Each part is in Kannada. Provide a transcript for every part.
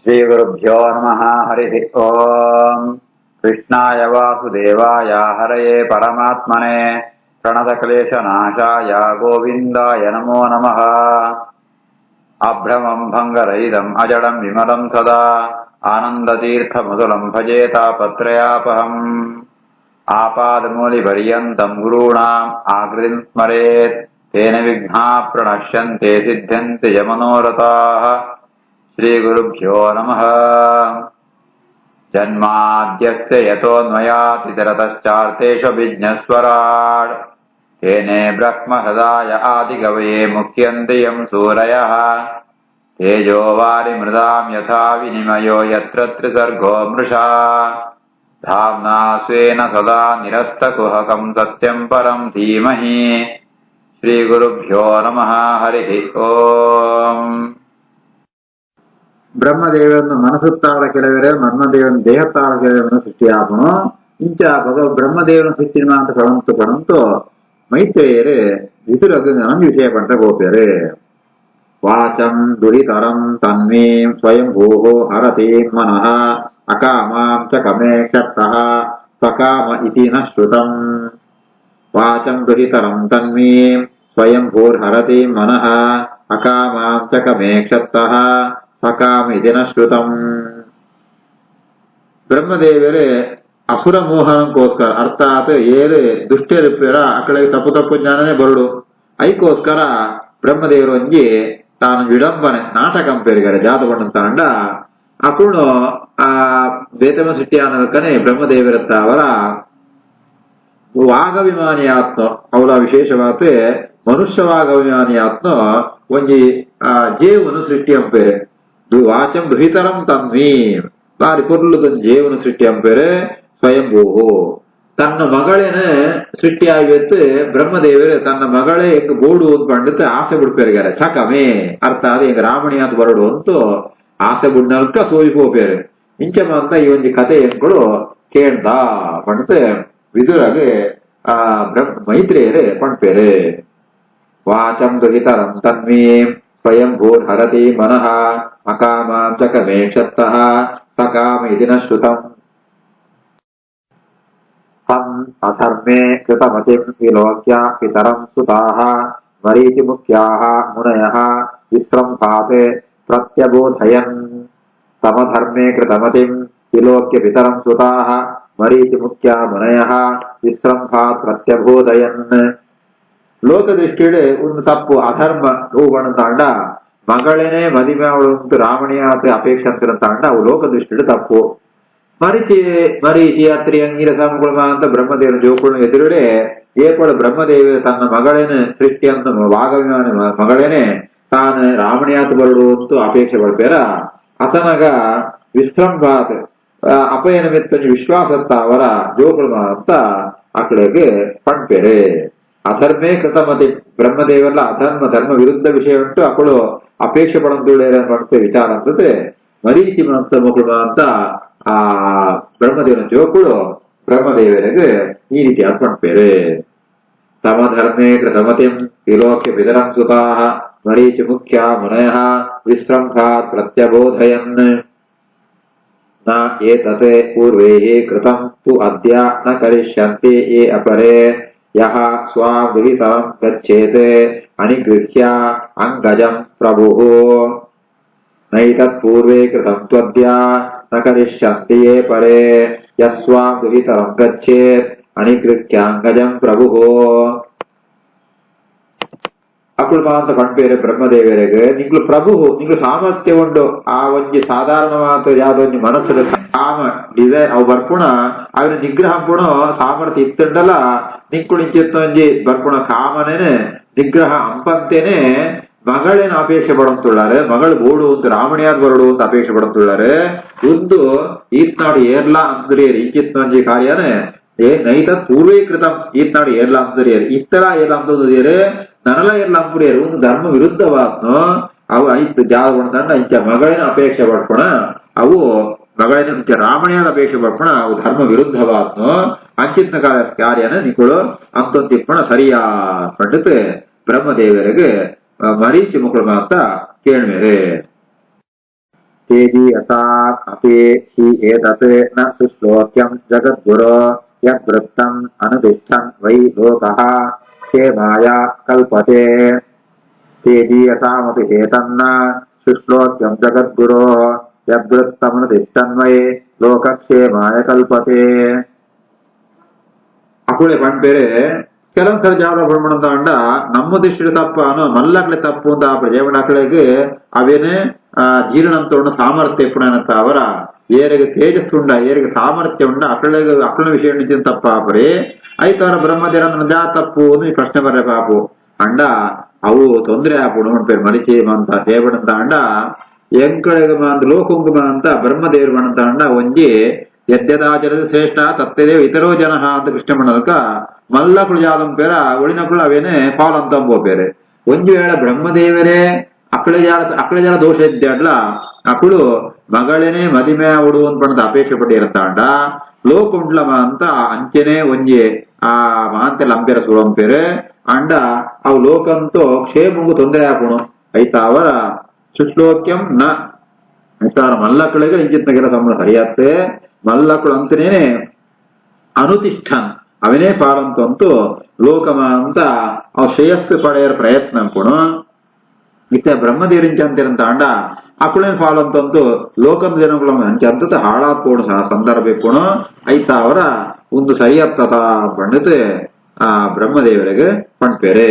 श्रीगुरुभ्यो नमः। हरिः ओम्। कृष्णाय वासुदेवाय हरये परमात्मने प्रणतक्लेशनाशाय गोविन्दाय नमो नमः। अभ्रमं भङ्गरहितम् अजडं विमलं सदा आनन्दतीर्थमधुरं भजे तापत्रयापहम्। आपादमूलिपर्यन्तं गुरूणाम् आकृतिं स्मरेत् तेन विघ्नाः प्रणश्यन्ते सिद्ध्यन्ति च मनोरथाः। श्रीगुरुभ्यो नमः। जन्माद्यस्य यतोऽन्वयातितरतश्चार्थेष्वभिज्ञस्वराट् तेने ब्रह्महृदाय आदिकवये मुह्यन्ति यं सूरयः। तेजो वारिमृदां यथा विनिमयो यत्र त्रिसर्गो मृषा धाम्ना स्वेन सदा निरस्तकुहकं सत्यं परं धीमहि। श्रीगुरुभ्यो नमः। हरिः ओम्. ಬ್ರಹ್ಮದೇವರನ್ನು ಮನಸುತ್ತಾಳ ಕೆಲವರೆ ಮನ್ಮದೇವನ ದೇಹತ್ತಾಳ ಕೆಲವರನ್ನು ಸೃಷ್ಟಿಯಾಪನು ಇಂಚ ಬ್ರಹ್ಮದೇವನ ಸೃಷ್ಟಿ ಅಂತ ಪಡಂತು ಮೈತ್ರೇಯರು ವಿದುರಗ ವಿಷಯ ಪಂಟ ಗೋಪ್ಯರು ವಾಚಂ ದುಹಿತರಂ ತನ್ಮೀಂ ಸ್ವಯಂ ಭೂಹೋ ಹರತಿ ಮನಃ ಅಕಾಮಾಂ ಚ ಕಮೇ ಕ್ಷತ್ತಃ ಸಕಾಮ ಇತಿ ನ ಶ್ರುತಂ. ವಾಚಂ ದುಹಿತರಂ ತನ್ಮೀಂ ಸ್ವಯಂ ಭೂರ್ಹರತಿ ಮನಃ ಅಕಾಮಾಂ ಚ ಕಮೇ ಕ್ಷತ್ತಃ ಸಕಾಮ ಇತಿ ನ ಶ್ರುತಂ. ಬ್ರಹ್ಮದೇವರೇ ಅಸುರ ಮೋಹನಕ್ಕೋಸ್ಕರ ಅರ್ಥಾತ್ ಏರು ದುಷ್ಟರಿಪ್ಪರ ಅಕಳಿಗೆ ತಪ್ಪು ತಪ್ಪು ಜ್ಞಾನನೇ ಬರುಡು ಐಕೋಸ್ಕರ ಬ್ರಹ್ಮದೇವರು ಒಂಜಿ ತಾನು ವಿಡಂಬನೆ ನಾಟಕಂ ಪೇರಿಗಾರೆ ಜಾತ ಪಂಡ ಅಕುಳು ಆ ಬೇತಮ ಸಿಟ್ಟಿಯಾನಕನೆ ಬ್ರಹ್ಮದೇವರತ್ತ ಅವರ ವಾಗವಿಮಾನಿ ಆತ್ಮ ಅವಳ ವಿಶೇಷವಾದ ಮನುಷ್ಯ ವಾಗವಿಮಾನಿ ಆತ್ಮ ಒಂಜಿ ಜೇವನು ಸೃಷ್ಟಿ ಅಂಪೇರೆ ವಾಚಂ ದುಹಿತರಂ ತನ್ಮೀ ಬಾರಿ ಪೊರ್ಲುದೊಂದು ಜೇವನು ಸೃಷ್ಟಿ ಅಂಪೇರೆ ಸ್ವಯಂಭೂಹು ತನ್ನ ಮಗಳೇನ ಸೃಷ್ಟಿ ಆಗಿತ್ತು. ಬ್ರಹ್ಮದೇವರು ತನ್ನ ಮಗಳೇ ಎಂಗ್ ಬೋಡು ಅಂತ ಪಂಡಿತ ಆಸೆ ಬಿಡ್ಪೇರಿಗಾರೆ ಚಕಮೇ ಅರ್ಥಾತ್ ಎಂಗ್ ರಾಮಣಿಯಾತ್ ಬರಡು ಅಂತೂ ಆಸೆ ಬಿಡ್ನಲ್ಕ ಸೋಯಿಪೋಪೇರು ಇಂಚಮ ಅಂತ ಈ ಒಂದು ಕಥೆ ಎಂಗಳು ಕೇಳ್ದ ಪಂಡಿತ ವಿದುರಾಗೆ ಮೈತ್ರೇಯರೇ ಪಣ್ಪೇರೆ. ವಾಚಂ ದುಹಿತರಂ ತನ್ಮೀಂ ಸ್ವಯಂ ಭೂರ್ ಹರತಿ ಮನಃ ಅಕಾಮಾಂ ಚ ಕಮೇ ಕ್ಷತ್ತಃ ಸಕಾಮ ಇತಿ ನ ಶ್ರುತಂ. ತಂ ಅಧರ್ಮೇ ಕೃತಮತಿಂ ವಿಲೋಕ್ಯ ಪಿತರಂ ಸುತಾಃ ಮರೀಚಿ ಮುಖ್ಯಾಃ ಮುನಯಃ ವಿಸ್ರಂಭಾತೆ ಪ್ರತ್ಯಬೋಧಯನ್. ಸಮಧರ್ಮೇ ಕೃತಮತಿಂ ವಿಲೋಕ್ಯ ಪಿತರಂ ಸುತಾಃ ಮರೀಚಿ ಮುಖ್ಯ ಮುನಯಃ ವಿಸ್ರಂಭಾತ್ ಪ್ರತ್ಯಬೋಧಯನ್. ಲೋಕದೃಷ್ಟಿയുടെ ಒಂದು ತಪ್ಪು ಅಧರ್ಮ ಹೂವಣ ತಾಂಡ ಮಗಳೇನೆ ಮದಿಮೆ ಅವಳು ರಾಮಣಿಯಾತ ಅಪೇಕ್ಷೆ ಅಂತ ತಾಂಡ ಅವು ಲೋಕದೃಷ್ಟಿയുടെ ತಪ್ಪು. ಮರೀಚಿ ಅತ್ರಿ ಅಂಗಿರ ಸಮಗುಳ ಅಂತ ಬ್ರಹ್ಮದೇವನ ಜೋಕುಳನ ಎದುರುಡೆ ಏರ್ಪಡ ಬ್ರಹ್ಮದೇವ ತನ್ನ ಮಗಳೇನೆ ಸೃಷ್ಟಿ ಅಂತ ವಾಗವಿಮಾನ ಮಗಳೇನೆ ತಾನು ರಾಮಣಿಯಾತ ಬರಡು ಅಂತ ಅಪೇಕ್ಷೆ ಪಡ್ಪೇರ ಅತನಗ ವಿಸ್ರಂಭಾತ್ ಅಪಯನ ಮೆತ್ತ ವಿಶ್ವಾಸತ್ತ ಅವರ ಜೋಕುಳ ಅಂತ ಆಕಳಿಗೆ ಪಣ್ಪೇರೆ. ಅಧರ್ಮೇ ಕೃತಮತಿ ಬ್ರಹ್ಮದೇವಲ್ಲ ಅಧರ್ಮ ಧರ್ಮ ವಿರುದ್ಧ ವಿಷಯ ಉಂಟು ಅಕ್ಕಳು ಅಪೇಕ್ಷೆ ಪಡಂತುಳ್ಳೆ ವಿಚಾರ ಅಂತಂದ್ರೆ ಮರೀಚಿ ಅಂತ ಮಕ್ಕಳು ಅಂತ ಆ ಬ್ರಹ್ಮದೇವನ ಜೋಕುಳು ಬ್ರಹ್ಮದೇವರಿಗೆ ಈ ರೀತಿ ಅರ್ಪಣಪೇರೆ. ಸಮಧರ್ಮೇ ಕೃತಮತಿಂ ವಿಲೋಕ್ಯ ಪಿತರಂ ಸುತಾಃ ಮರೀಚಿ ಮುಖ್ಯ ಮುನಯಃ ವಿಸ್ರಂಭಾತ್ ಪ್ರತ್ಯಬೋಧಯನ್. ನ ಏತತೆ ಪೂರ್ವೈಃ ಕೃತಂ ತು ಅದ್ಯ ನ ಕರಿಷ್ಯಂತಿ ಯೇ ಅಪರೇ ಯಹ ಸ್ವಾಂ ದುಹಿತರಂ ಗಚ್ಚೇತ್ ಅನಿಗೃಹ್ಯ ಅಂಗಜಂ ಪ್ರಭುಃ. ನೈತತ್ ಪೂರ್ವೇ ಕೃತಂ ತ್ವದ್ಯ ನ ಕರಿಷ್ಯಂತಿ ಯೇ ಪರೇ ಯಸ್ವಾಂ ದುಹಿತರಂ ಗಚ್ಚೇತ್ ಅನಿಗೃಹ್ಯ ಅಂಗಜಂ ಪ್ರಭುಃ. ಅಕುಲ್ ಮಾಂತ ಪಣ್ಪೇರೆ ಬ್ರಹ್ಮದೇವರಿಗೆ ನಿಂಗ್ಲು ಪ್ರಭು ನಿಂಗ್ಲು ಸಾಮರ್ಥ್ಯ ಉಂಡು ಆ ಒಂಜಿ ಸಾಧಾರಣವಾದ ಯಾವ್ದೋ ಒಂಜಿ ಮನಸ್ಸು ಕಾಮ ಡಿಸೈರ್ ಅವು ಬರ್ಪುಣ ಅವನ ನಿಗ್ರಹ ಪುಣ ಸಾಮರ್ಥ್ಯ ಇತ್ತುಂಡಲ್ಲ ನಿಂಕುಳಿಂಚಿತ್ತೊಂಜಿ ಬರ್ಪುಣ ಕಾಮನೇನೆ ನಿಗ್ರಹ ಅಂಪಂತೇನೆ ಮಗಳೇನು ಅಪೇಕ್ಷೆ ಪಡಂತುಳ್ಳಾರೆ ಮಗಳು ಬೋಡು ಅಂತ ರಾಮಣಿಯಾದ್ ಬರಡು ಅಂತ ಅಪೇಕ್ಷೆ ಪಡಂತುಳ್ಳಾರೆ ಒಂದು ಈತ್ನಾಡು ಏರ್ಲಾ ಅಂತರಿಯರು ಈಚಿತ್ತೊಂಜಿ ಕಾರ್ಯನೇ ನೈತ ಪೂರ್ವೀಕೃತ ಈತ್ನಾಡು ಏರ್ಲಾ ಅಂತರಿಯರು ಇತ್ತರ ಏರ್ಲ ಅಂತಂದ್ರೆ ನನಲ ಏರ್ಲ ಅಂಪುರಿಯರು ಒಂದು ಧರ್ಮ ವಿರುದ್ಧವಾದ್ನು ಅವು ಐತ್ ಜಾಗ ತಂಡ ಇಂಚ ಮಗಳೇನ ಅಪೇಕ್ಷೆ ಪಡ್ಕೊಣ ಅವು ಮಗಳೇನ ಇಂಚ ರಾಮಣಿಯಾದ ಅಪೇಕ್ಷೆ ಪಡ್ಕೊಣ ಅವು ಧರ್ಮ ವಿರುದ್ಧವಾದ್ನು ಅಂಚಿತ್ನ ಕಾರ್ಯನ ನಿಕ್ಕಳು ಅಂತೊಂದಿಪ್ಪಣ ಸರಿಯಾ ಪಂಡಿತ ಬ್ರಹ್ಮದೇವರಿಗೆ ಮರೀಚಿ ಮಕ್ಕಳು ಮಾತ ಕೇಳ್ಮೇರೆ. तेजीयसा अपि हि एतत् न सुश्लोक्यं जगद्गुरो यद्वृत्तम् अनुतिष्ठन् वै लोकः क्षेमाय कल्पते तेजीयसामपि एतन्न सुश्लोक्यं जगद्गुरो यद्वृत्तमनुतिष्ठन् वै ಲೋಕಕ್ಷೇಮಾಯ ಕಲ್ಪತೆ ಅಕುಳೆ ಪಂಪೇರೆ ಕೆಲವೊಂದ್ಸಲ ಜಾವ ಬ್ರಹ್ಮಣಂದ ನಮ್ಮದಿಷ್ಟು ತಪ್ಪಾನು ಮಲ್ಲಕ್ಲೆ ತಪ್ಪು ಅಂತ ಪ್ರಜೇವಣಕ್ಳೆಗೆ ಅವೇನೆ ಜೀರ್ಣಂತೋಣ ಸಾಮರ್ಥ್ಯ ಪುಣನತ್ತ ಅವರ ಏರಿಗೆ ತೇಜಸ್ಸುಂಡ ಏರಿಗೆ ಸಾಮರ್ಥ್ಯ ಉಂಡ ಅಕಳೆಗೆ ಅಕಳ ವಿಷಯ ನಿಜ ತಪ್ಪಾಪರೆ ಐತವರ ಬ್ರಹ್ಮದೇವನ ಜಾ ತಪ್ಪು ಈ ಪ್ರಶ್ನೆ ಬರೇ ಪಾಪು ಅಂಡ ಅವು ತೊಂದರೆ ಆಪುಣ ಪೇರು ಮರಿಚೇಮ ಅಂತ ದೇವಣಂತ ಅಂಡ ಎಂಕಳೆಗ ಅಂತ ಲೋಕುಂಗುಮ ಅಂತ ಬ್ರಹ್ಮದೇವರು ಬಣಂತ ಅಂಡ ಒಂಜಿ ಯದ್ಯದಾಚರದ ಶ್ರೇಷ್ಠ ತತ್ತೆದೇವ ಇತರೋ ಜನ ಅಂತ ಕೃಷ್ಣ ಬಣ್ಣದಕ್ಕ ಮಲ್ಲಕುಳು ಜಾದಂ ಪೇರ ಒಳಿನಕುಳು ಅವೇನೆ ಪಾಲಂತಂಬೋ ಪೇರೆ ಒಂಜಿ ವೇಳೆ ಬ್ರಹ್ಮದೇವರೇ ಅಕ್ಕಳ ಜನ ದೋಷ ಇದ್ದಾಡ್ಲ ಅಕ್ಕಳು ಮಗಳೇನೆ ಮದಿಮೆ ಉಡು ಅಂತ ಬಣ್ಣದ ಅಪೇಕ್ಷೆ ಪಟ್ಟಿ ಇರುತ್ತಾಂಡ ಲೋಕುಂಡ್ಲಮ ಅಂತ ಅಂಚೆನೆ ಒಂಜಿ ಆ ಮಾಂತೆಲ್ಲ ಅಂಪೇರ ಸುಳಂಪೇರೆ ಅಂಡ ಅವು ಲೋಕಂತೂ ಕ್ಷೇಮಂಗು ತೊಂದರೆ ಹಾಕೋಣ ಐತಾ ಅವರ ಸುಶ್ಲೋಕ್ಯಂ ನ ಐತಾರ ಮಲ್ಲಕ್ಕಳಿಗೆ ಇಂಚಿತ್ ನಗರ ಸಂಬಳ ಸರಿಯತ್ತೆ ಮಲ್ಲಕ್ಕಳು ಅಂತನೇನೆ ಅನುತಿಷ್ಠನ್ ಅವನೇ ಪಾಲಂತಂತೂ ಲೋಕಮ ಅಂತ ಅವ್ ಶ್ರೇಯಸ್ಸು ಪಡೆಯರ ಪ್ರಯತ್ನ ಅನ್ಕೋಣ ಇತ್ತ ಬ್ರಹ್ಮದೇವರಿಂಚ ಅಂತಿರಂತ ಅಂಡ ಅಕ್ಕಳೇನ್ ಪಾಲಂತಂತೂ ಲೋಕದ ಜನಗಳ ಅಂಚಂತ ಹಾಳಾತ್ಕೋಣ ಸಂದರ್ಭ ಇಪ್ಪುಣ ಐತಾ ಅವರ ಒಂದು ಸರಿಯತ್ತ ಪಂಡಿತ ಆ ಬ್ರಹ್ಮದೇವರಿಗೆ ಪಂಡ್ಪೇರೆ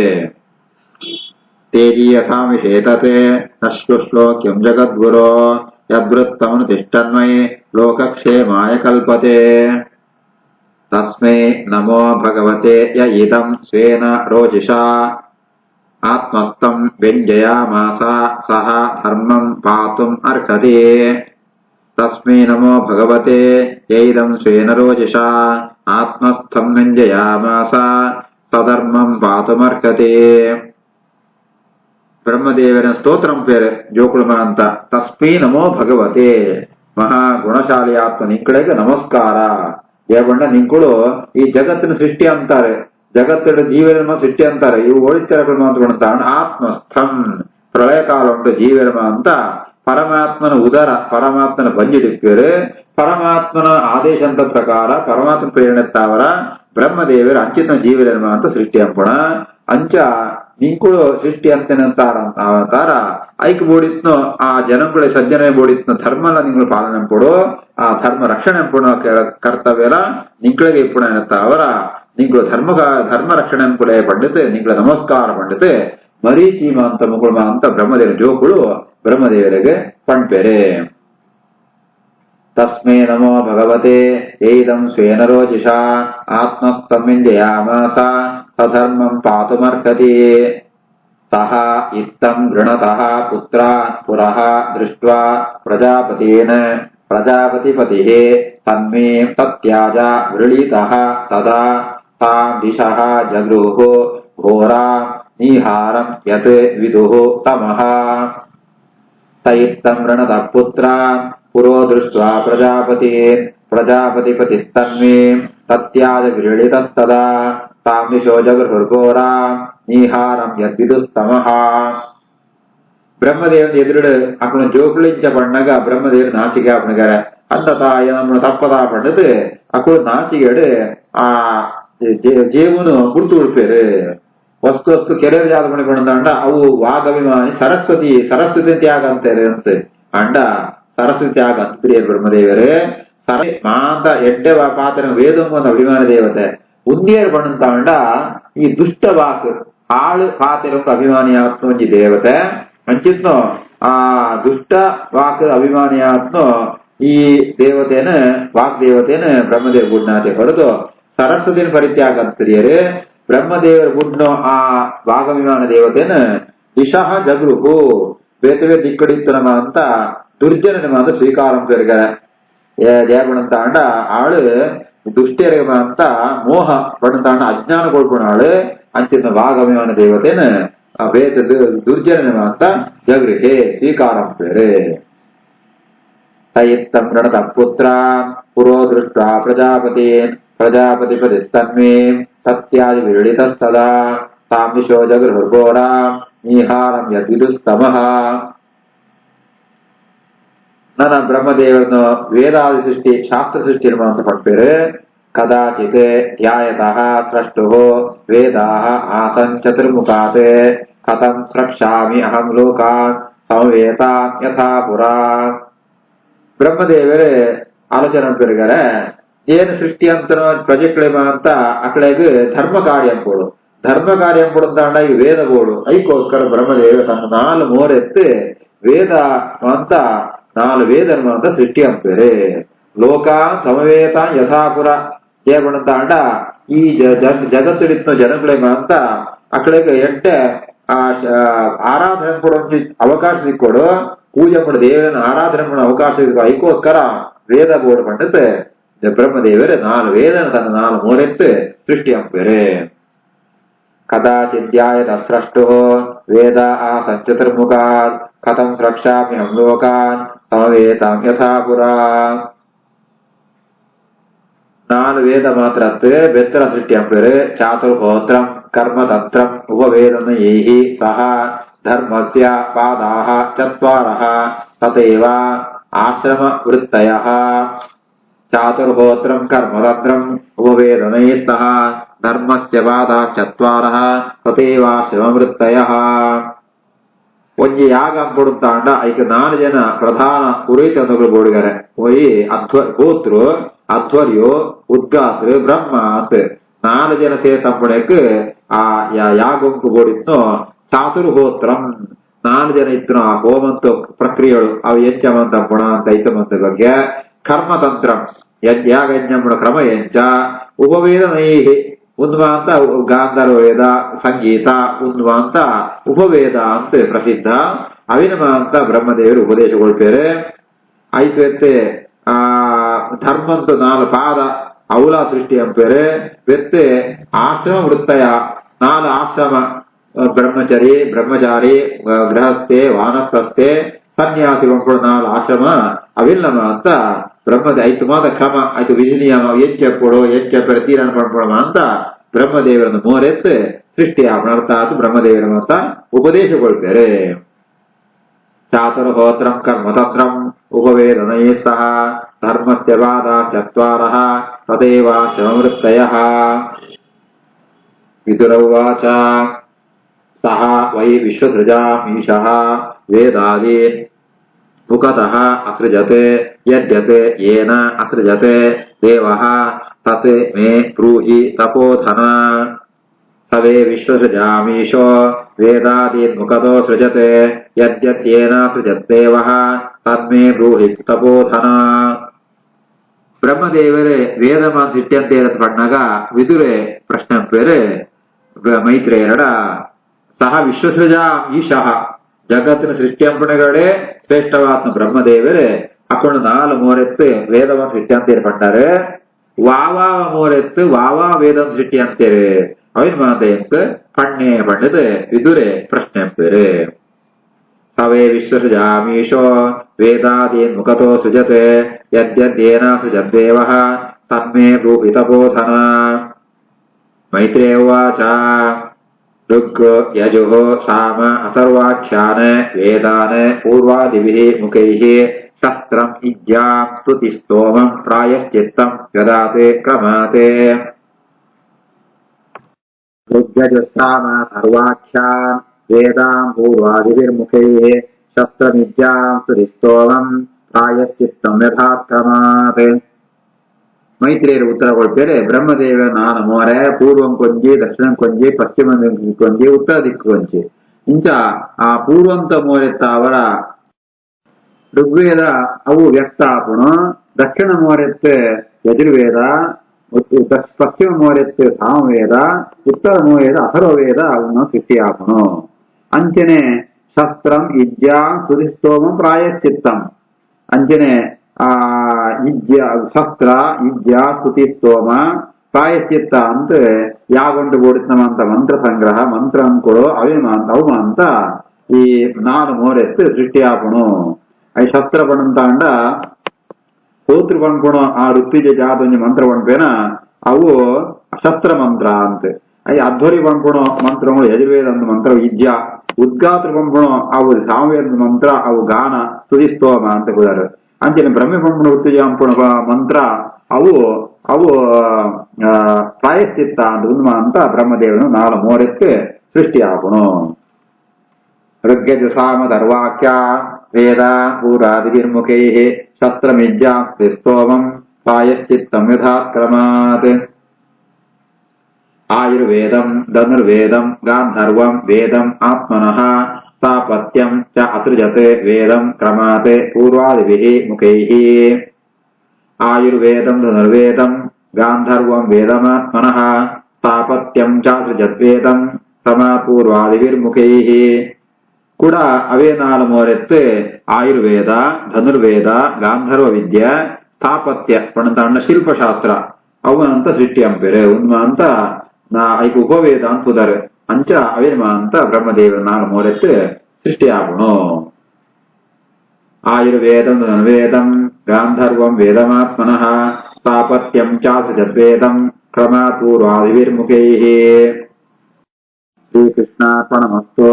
तेजीयसामिषेतते नश्वश्लोक्यं जगद्गुरो यद्वृत्तमनुतिष्ठन्मयि लोकक्षेमाय कल्पते तस्मै नमो भगवते य इदं स्वेन रोजिषा आत्मस्थं व्यञ्जयामास सः धर्मं पातुम् अर्हति तस्मै नमो भगवते य इदं स्वेन रोजिषा आत्मस्थं व्यञ्जयामास सधर्मं पातुमर्हति ಬ್ರಹ್ಮದೇವನ ಸ್ತೋತ್ರಂ ಪೇರೆ ಜೋಕುಳಮ ಅಂತ ತಸ್ಮೈ ನಮೋ ಭಗವತೆ ಮಹಾ ಗುಣಶಾಲಿ ಆತ್ಮ ನಿಂಕಳೆಗೆ ನಮಸ್ಕಾರ ಏಬಣ್ಣ ನಿಂಕುಳು ಈ ಜಗತ್ತಿನ ಸೃಷ್ಟಿ ಅಂತಾರೆ ಜಗತ್ತಿನ ಜೀವನ ಸೃಷ್ಟಿ ಅಂತಾರೆ ಇವು ಓಡಿಸ್ತಾರ ಅಂತ ಆತ್ಮಸ್ಥಂ ಪ್ರಳಯ ಕಾಲ ಉಂಟು ಜೀವನ ಅಂತ ಪರಮಾತ್ಮನ ಉದರ ಪರಮಾತ್ಮನ ಬಂಜಿಡಿಪ್ಪೇರು ಪರಮಾತ್ಮನ ಆದೇಶಂತ ಪ್ರಕಾರ ಪರಮಾತ್ಮ ಪ್ರೇರಣೆತ್ತಾವರ ಬ್ರಹ್ಮದೇವರ ಅಂಚಿತ ಜೀವನ ಅಂತ ಸೃಷ್ಟಿ ಅಂಪಣ ಅಂಚ ನಿಂಕುಳು ಸೃಷ್ಟಿ ಅಂತೇನಂತಾರ ಐಕ್ ಬೋಡಿತ್ನು ಆ ಜನಗಳು ಸಜ್ಜನೆ ಬೋಡಿತ್ನು ಧರ್ಮಲ ನಿಂಗಳು ಪಾಲನೆ ಕೊಡು ಆ ಧರ್ಮ ರಕ್ಷಣೆ ಪುಣ ಕರ್ತವ್ಯಲ ನಿಂಕಳಿಗೆ ಪುಣ ಏನತ್ತ ಅವರ ನಿಂಗಳು ಧರ್ಮ ರಕ್ಷಣೆ ಅನ್ಕೂಲ ಪಂಡಿತೆ ನಿಂಗಳ ನಮಸ್ಕಾರ ಪಂಡಿತೆ ಮರೀಚೀಮ ಅಂತ ಮುಗುಳ್ಮ ಅಂತ ಬ್ರಹ್ಮದೇವರ ಜೋಕುಳು ಬ್ರಹ್ಮದೇವರಿಗೆ ಪಂಡ್ಪೇರೆ ತಸ್ಮೈ ನಮೋ ಭಗವತೆ ಏದಂ ಸ್ವೇನ ರೋಜಿಷಾ ಆತ್ಮಸ್ತಮಿಂಜಯಾಮಾಸ ಸಧರ್ಮಂ ಪಾತುಮರ್ಹತಿ ಸಹ ಇತ್ತಂ ಗೃಣತಃ ಪುತ್ರಾನ್ ಪುರಃ ದೃಷ್ಟ್ವಾ ಪ್ರಜಾಪತೇನ ಪ್ರಜಾಪತಿಪತಿಃ ತನ್ಮೇ ತತ್ಯಾಜ ವೃಳೀತಃ ತದಾ ತಾಂ ದಿಶಃ ಜಗೃಹು ಘೋರಾಂ ನೀಹಾರಂ ಯತ್ ವಿದುಃ ತಮಃ ಸ ಇತ್ತಂ ಗೃಣತಃ ಪುತ್ರಾನ್ पुरो दृष्ट्वा प्रजापतीन् प्रजापतिपतिस्तन्मे तत्याज विरळितस्तदा तां दिशो जगृहुर्घोरां ನೀಹಾರಂ ಯದ್ವಿದುಸ್ತಮಃ ಬ್ರಹ್ಮದೇವನ ಎದುರುಡು ಅಪ್ಪನ ಜೋಕುಳಿಂಚ ಪಣ್ಣಗ ಬ್ರಹ್ಮದೇವನ ನಾಚಿಕೆ ಅಪ್ಪನಗರ அந்த தாய நம்ம தப்பதா பண்ணது அக்குள் நாச்சிகேடு ಆ ಜೇವುನು ಗುರ್ತು ಉಳ್ಪೇರು ವಸ್ತು ಕೆರೆಯ ಜಾದ ಮಾಡಿಕೊಂಡ ಅವು ವಾಗಭಿಮಾನಿ ಸರಸ್ವತಿ ತ್ಯಾಗ ಅಂತಾರೆ ಅಂತ ಅಂಡ ಸರಸ್ವತಿ ಆಗ ಅಂತ್ರಿಯರು ಬ್ರಹ್ಮದೇವರೇ ಮಾಂತ ಎಡ್ಡೆ ಪಾತ್ರ ವೇದಂಗೊಂದು ಅಭಿಮಾನ ದೇವತೆ ಉಂದಿಯರು ಪಣಂತಾಂಡ ಈ ದುಷ್ಟ ವಾಕ್ ಆಳು ಪಾತ್ರಕ್ಕೆ ಅಭಿಮಾನಿಯಾತ್ಮ ಒಂಜಿ ದೇವತೆ ಅಂಚಿತ್ನು ಆ ದುಷ್ಟ ವಾಕ್ ಅಭಿಮಾನಿಯಾತ್ಮ ಈ ದೇವತೆನ ವಾಕ್ ದೇವತೆನ ಬ್ರಹ್ಮದೇವ ಗುಡ್ನಾತೆ ಹೊರದು ಸರಸ್ವತಿನ ಪರಿತ್ಯಾಗ ಅಂತ್ರಿಯರು ಬ್ರಹ್ಮದೇವರ ಗುಡ್ನೋ ಆ ವಾಗಭಿಮಾನ ದೇವತೆನ ದಿಶಃ ಜಗೃಹು ಬೇತವೇ ದಿಕ್ಕಡಿತ್ತನಮ ಅಂತ ದುರ್ಜನ ಅಂತ ಸ್ವೀಕಾರಂ ಪೇರುಗಳ ದೇವಣಂತಾಂಡ ಆಳು ದುಷ್ಟಿಯರಿಗೆ ಅಂತ ಮೋಹ ಪಡಂತಾಂಡ ಅಜ್ಞಾನ ಕೊಡ್ಕೊಂಡ ಆಳು ಅಂಚಿನ ವಾಗಭಿಮಾನ ದೇವತೆನ ಬೇತ ದುರ್ಜನ ಅಂತ ಜಗೃಹೆ ಸ್ವೀಕಾರಂ ಪೇರೆ ಸಯಿತ್ತಂ ಪ್ರಣತ ಪುತ್ರ ಪುರೋ ದೃಷ್ಟ ಪ್ರಜಾಪತಿಪತಿಸ್ತನ್ಮೇ ಸತ್ಯಾದಿ ವಿರಳಿತಸ್ತದಾ ತಾಂ ದಿಶೋ ಜಗೃಹುರ್ಘೋರಾಂ ನೀಹಾರಂ ಯದ್ವಿದುಸ್ತಮಃ ನನ್ನ ಬ್ರಹ್ಮದೇವರನ್ನು ವೇದಾದಿ ಸೃಷ್ಟಿ ಶಾಸ್ತ್ರ ಸೃಷ್ಟಿ ಅಂತ ಪಡ್ಪೇರು. ಕದಾಚಿತ್ ಧ್ಯಾಯತಃ ಸ್ರಷ್ಟು ವೇದಾಃ ಆಸನ್ ಚತುರ್ಮುಖಾತ್ ಕಥಂ ಸ್ರಕ್ಷಾಮಿ ಅಹಂ ಲೋಕಾನ್ ಸಂವೇತ ಯಥಾ ಪುರಾ. ಬ್ರಹ್ಮದೇವರೇ ಆಲೋಚನೆ ಪೆರುಗಾರೆ ಏನು ಸೃಷ್ಟಿ ಅಂತ ಪ್ರಜೆಕ್ಳೆಮ ಅಂತ ಅಕಡೆಗೆ ಧರ್ಮ ಕಾರ್ಯ ಅಂಬೋಡು. ಧರ್ಮ ಕಾರ್ಯ ಅಂಬೋಡು ಈ ವೇದ ಬೋಡು. ಅದಕ್ಕೋಸ್ಕರ ಬ್ರಹ್ಮದೇವ ತನ್ನ 4 ಮೋರೆತ್ತು ವೇದ ಅಂತ 4 ವೇದ ಅಂತ ಸೃಷ್ಟಿ ಅಂಪೇರೆ. ಲೋಕ ಸಮವೇತ ಯಥಾಪುರ ಏಬಂತ ಅಂಡ ಈ ಜಗತ್ತಿಡಿತ್ನ ಜನಗಳೇಮ ಅಂತ ಅಕಡೆಗೆ ಎಟ್ಟೆ ಆರಾಧನೆ ಕೊಡೋ ಅವಕಾಶ ಸಿಕ್ಕೊಡು, ಪೂಜೆ ಮಾಡ ದೇವರನ್ನು ಆರಾಧನೆ ಮಾಡೋ ಅವಕಾಶ ಸಿಕ್ಕ. ಅದಕ್ಕೋಸ್ಕರ ವೇದ ಬೋರ್ಡ್ ಪಂಡಿತ್ ಬ್ರಹ್ಮದೇವರೇ 4 ವೇದನ ತನ್ನ 4 ಮೋರೆತ್ತು ಸೃಷ್ಟಿ ಅಂಪೇರೆ. ಕದಾಚಿದ್ಯಾಯತ ಸ್ರಷ್ಟು ವೇದ ಆಸನ್ ಚತುರ್ಮುಖಾತ್ ಕಥಂ ಸ್ರಕ್ಷಾಮಿ ಅಹಂ ಲೋಕಾನ್ ಸಮವೇತಾಂ ಯಥಾ ಪುರಾ. 4 ವೇದ ಮಾತ್ರ ಬೆತ್ತರ ಸೃಷ್ಟಿ ಅಂಪೇರು. ಚಾತುರ್ಹೋತ್ರಂ ಕರ್ಮತಂತ್ರಂ ಉಪವೇದನಯೈಹಿ ಸಹ ಧರ್ಮಸ್ಯ ಪಾದಾಃ ಚತ್ವಾರಃ ತಥೈವ ಆಶ್ರಮ ವೃತ್ತಯಃ. ಚಾತುರ್ಹೋತ್ರಂ ಕರ್ಮತಂತ್ರಂ ಉಪವೇದನೈಃ ಸಹ ಧರ್ಮಸ್ಯ ಪಾದಾಃ ಚತ್ವಾರಃ ತಥೈವ ಆಶ್ರಮ ವೃತ್ತಯಃ. ಒಂಜಿ ಯಾಗ ಅಂಪುಡುತ್ತಾಂಡ ಐಕ್ 4 ಜನ ಪ್ರಧಾನ ಪುರೋಹಿತಗಳು ಬೋಡಿಗಾರೆ. ಒಯ್ ಹೋತೃ ಅಧ್ವರ್ಯು ಉದ್ಗಾತ್ರ ಬ್ರಹ್ಮ ಅಂತ 4 ಜನ ಸೇರ್ತಂಪಣಕ್ಕೆ ಆ ಯಾಗಂಕು ಬೋಡಿತ್ನು ಚಾತುರ್ಹೋತ್ರಂ. 4 ಜನ ಇತ್ತು ಆ ಹೋಮಂತ ಪ್ರಕ್ರಿಯೆಗಳು ಅವು ಎಂಚಮಂತಂಪುಣ ಅಂತ ಐತಮಂತ ಬಗ್ಗೆ. ಕರ್ಮತಂತ್ರಂ ಯಾಗಜ್ಞಂಪುಣ ಕ್ರಮ ಎಂಚ. ಉಪವೇದನೈಹಿ ಉನ್ವ ಅಂತ ಗಾಂಧರ್ವ ವೇದ ಸಂಗೀತ ಉನ್ವ ಅಂತ ಉಪವೇದ ಅಂತ ಪ್ರಸಿದ್ಧ. ಅವಿನಮ ಅಂತ ಬ್ರಹ್ಮದೇವರು ಉಪದೇಶಗೊಳ್ಪೇರೆ. ಆಯ್ತು ಎತ್ತೆ ಧರ್ಮಂತ 4 ಪಾದ ಅವಲ ಸೃಷ್ಟಿ ಅಂಪೇರೆ. ಬೆತ್ತೆ ಆಶ್ರಮ ವೃತ್ತಯ 4 ಆಶ್ರಮ ಬ್ರಹ್ಮಚಾರಿ ಗೃಹಸ್ಥೆ ವಾನಪ್ರಸ್ಥೆ ಸನ್ಯಾಸಿ 4 ಆಶ್ರಮ ಅವಿಲ್ಲಮ ಅಂತ ಬ್ರಹ್ಮದ ಐತು ಮಾದ ಕ್ರಮ ಆಯ್ತು ವಿಧಿ ನಿಯಮ ಕೊಡು ಪೆರ ತೀರಣ ಪಡ್ಕೊಳಮ ಅಂತ ಬ್ರಹ್ಮದೇವರನ್ನು ಮೋರೆತ್ತು ಸೃಷ್ಟಿ ಅರ್ಥಾತ್ ಬ್ರಹ್ಮದೇವರ ಅಂತ ಉಪದೇಶಗೊಳ್ಪೇರೆ. ಚಾತುರ್ಹೋತ್ರಂ ಕರ್ಮತಂತ್ರಂ ಉಪವೇದನೈಃ ಸಹ ಧರ್ಮಸ್ಯ ಪಾದಾಃ ಚತ್ವಾರಃ ತಥೈವ ಆಶ್ರಮವೃತ್ತಯಃ. ವಿದುರೌವಾಚ ಸಹ ವೈ ವಿಶ್ವಸೃಜಾಮೀಶಃ ವೇದಾದೀನ್ ಮುಖತಃ ಅಸೃಜತೆ ಯದ್ಯತ್ ಯೇನ ಅಸೃಜತೆ ದೇವಃ ತತ್ ಮೇ ಬ್ರೂಹಿ ತಪೋಧನ. ಸವೇ ವಿಶ್ವಸೃಜಾಮೀಶೋ ವೇದಾದೀನ್ ಮುಖತೋ ಸೃಜತೆ ಯದ್ಯತ್ ಯೇನ ಸೃಜದ್ದೇವಃ ತನ್ಮೇ ಬ್ರೂಹಿ ತಪೋಧನ. ಬ್ರಹ್ಮದೇವರೇ ವೇದಮಾನ್ ಸಿಟ್ಟಿ ಅಂತ ಪಡ್ನಾಗ ವಿದುರೆ ಪ್ರಶ್ನೆ ಪೇರೆ ಮೈತ್ರೇಯರಡ ಸಹ ವಿಶ್ವಸೃಜಾ ಈಶಃ ಜಗತ್ತಿನ ಸೃಷ್ಟಿಯಂಪಣೆಗಳೇ ಶ್ರೇಷ್ಠವಾತ್ಮ ಬ್ರಹ್ಮದೇವರೇ ಅಕೊಂಡು 4 ಮೋರೆತ್ತು ವೇದವಾನ್ ಸೃಷ್ಟಿ ಅಂತೇಳಿ ಪಟ್ಟಾರೆ. ವಾವಾ ಮೋರೆತ್ತು ವಾವಾ ವೇದಂ ಸೃಷ್ಟಿ ಅಂತೇಳಿ ಅವಿನ ಮಾತೆಯಂಕ ಪಣ್ಣೆ ಪಂಡದ ವಿದುರೆ ಪ್ರಶ್ನೆ ಪೇರೆ. ಸವೇ ವಿಶ್ವಸೃಜಾಮೀಶೋ ವೇದಾದೀನ್ ಮುಖತೋ ಸೃಜತೆ ಯದ್ಯದ್ಯೇನ ಸೃಜದ್ದೇವಃ ತನ್ಮೇ ಬ್ರೂಹಿ ತಪೋಧನ. ಮೈತ್ರೇಯ ಉವಾಚ ಋಗ್ ಯಜುಃ ಸಾಮ ಅಥರ್ವಾಖ್ಯಾನ ವೇದಾನ ಪೂರ್ವಾದಿಭಿಃ ಮುಖೈಃ ಶಸ್ತ್ರಂ ಇಜ್ಯಾಂ ಸ್ತುತಿ ಸ್ತೋಮಂ ಪ್ರಾಯಶ್ಚಿತ್ತಂ ಯದಾತೆ ಕ್ರಮಾತೆ. ಋಗ್ಯಜುಃ ಸಾಮ ಅಥರ್ವಾಖ್ಯಾನ್ ವೇದಾಂ ಪೂರ್ವಾದಿಭಿರ್ಮುಖೈಃ ಶಸ್ತ್ರಮಿಜ್ಯಾಂ ಸ್ತುತಿ ಸ್ತೋಮಂ ಪ್ರಾಯಶ್ಚಿತ್ತಂ ಯಥಾಕ್ರಮಾತ್. ಮೈತ್ರಿಯರು ಉತ್ತರ ಕೊಡ್ತಾರೆ. ಬ್ರಹ್ಮದೇವ 4 ಮೋರೆ ಪೂರ್ವಂ ಕೊಂಜಿ ದಕ್ಷಿಣಂ ಕೊಂಜಿ ಪಶ್ಚಿಮ ಕೊಂಜಿ ಉತ್ತರ ದಿಕ್ಕು ಕೊಂಜಿ ಇಂಚ ಆ ಪೂರ್ವಂತ ಮೋರೆತ್ತ ಅವರ ಋಗ್ವೇದ ಅವು ವ್ಯಕ್ತ ಆಪುಣು. ದಕ್ಷಿಣ ಮೋರೆತ್ತು ಯಜುರ್ವೇದ, ಪಶ್ಚಿಮ ಮೋರೆತ್ತು ಸಾಮವೇದ, ಉತ್ತರ ಮೋರೆದ ಅಥರ್ವವೇದ ಅವನ್ನ ಸೃಷ್ಟಿ ಆಪುಣು. ಅಂಚನೆ ಶಸ್ತ್ರಂ ಇಜ್ಯಾಂ ಸ್ತುತಿಸ್ತೋಮಂ ಪ್ರಾಯಶ್ಚಿತ್ತಂ. ಅಂಚನೆ ಶಸ್ತ್ರ ಇಜ್ಯ ಸ್ತುತಿ ಸ್ತೋಮ ಪ್ರಾಯಶ್ಚಿತ್ತ ಅಂತ ಯಾಗೊಂಡು ಬೋಡಿತನವಂತ ಮಂತ್ರ ಸಂಗ್ರಹ ಮಂತ್ರ ಅಂಕೊಳು ಅವ ಅಂತ ಈ 4 ಮೋರೆತ್ತು ಸೃಷ್ಟಿ ಆಪುಣು. ಅవి ಶಸ್ತ್ರ ಪಣಂತ ಅಂಡ ಹೋತೃ ಪಣ್ಕೊಣ ಆ ಋತ್ವಿಜ ಜಾತೊಂಜಿ ಮಂತ್ರ ಪಣ್ಪೇನ ಅವು ಶಸ್ತ್ರ ಮಂತ್ರ ಅಂತ. ಅవి ಅಧ್ವರಿ ಪಣ್ಕೊಣ ಮಂತ್ರಗಳು ಯಜುರ್ವೇದ ಮಂತ್ರ ವಿದ್ಯಾ. ಉದ್ಗಾತ್ರ ಪಣ್ಕೊಣ ಅವು ಸಾಮವೇದ ಮಂತ್ರ ಅವು ಗಾನ ಸ್ತುತಿ ಸ್ತೋಮ ಅಂತ ಕೂದಾರೆ. ಅಂಚನೆ ಬ್ರಹ್ಮ ಪಂಪುಣ ಉತ್ತುಜಾಂಪುಣ ಮಂತ್ರ ಅವು ಅವು ಪ್ರಾಯಶ್ಚಿತ್ತ ಅಂತ ಬ್ರಹ್ಮದೇವನು ನಾಳು ಮೋರೆತ್ತು ಸೃಷ್ಟಿಯಾಗುನು. ಋಗ್ಯಜ ಸಾಮದರ್ವಾಕ್ಯ ವೇದ ಪೂರಾದಿರ್ಮುಖೈ ಶಸ್ತ್ರಮಿಜ್ಜಾಸ್ತಿ ಸ್ತೋಮಂ ಪ್ರಾಯಶ್ಚಿತ್ತಂ ಯಥಾಕ್ರಮಾತ್. ಆಯುರ್ವೇದಂ ಧನುರ್ವೇದಂ ಗಾಂಧರ್ವಂ ವೇದಂ ಆತ್ಮನಃ ಸ್ಥಾಪತ್ಯಂ ಚ ಅಸೃಜತ್ ವೇದಂ ಕ್ರಮಾತ್ ಪೂರ್ವಾದಿಭಿಃ ಮುಖೈಃ. ಆಯುರ್ವೇದಂ ಧನುರ್ವೇದಂ ಗಾಂಧರ್ವಂ ವೇದಮಾತ್ಮನಃ ಸ್ಥಾಪತ್ಯಂ ಚ ಅಸೃಜತ್ ವೇದಂ ಕ್ರಮಾತ್ ಪೂರ್ವಾದಿಭಿರ್ಮುಖೈಃ. ಕೂಡ ಅವೇ ನಾಲು ಮೋರೆತ್ತು ಆಯುರ್ವೇದ ಧನುರ್ವೇದ ಗಾಂಧರ್ವ ವಿದ್ಯೆ ಸ್ಥಾಪತ್ಯ ಪಣಂತ ಶಿಲ್ಪಶಾಸ್ತ್ರ ಅವನಂತ ಸೃಷ್ಟಿ ಅಂಪೇರು ಉನ್ಮ ಅಂತ ಐಕ ಉಪವೇದ ಅಂತ ಪುದರ್ ಅಂಚ ಅವೇನ್ಮ ಅಂತ ಬ್ರಹ್ಮದೇವರ ನಾಲು ಮೋರೆತ್ತು ಸೃಷ್ಟಿಯಾಗುನು. ಆಯುರ್ವೇದಂ ಧನುರ್ವೇದಂ ಗಾಂಧರ್ವಂ ವೇದಮಾತ್ಮನಃ ಸ್ಥಾಪತ್ಯಂ ಚಾಸೃಜದ್ವೇದಂ ಕ್ರಮಾತ್ ಪೂರ್ವಾದಿಭಿರ್ಮುಖೈಃ. ಶ್ರೀಕೃಷ್ಣಾರ್ಪಣಮಸ್ತು.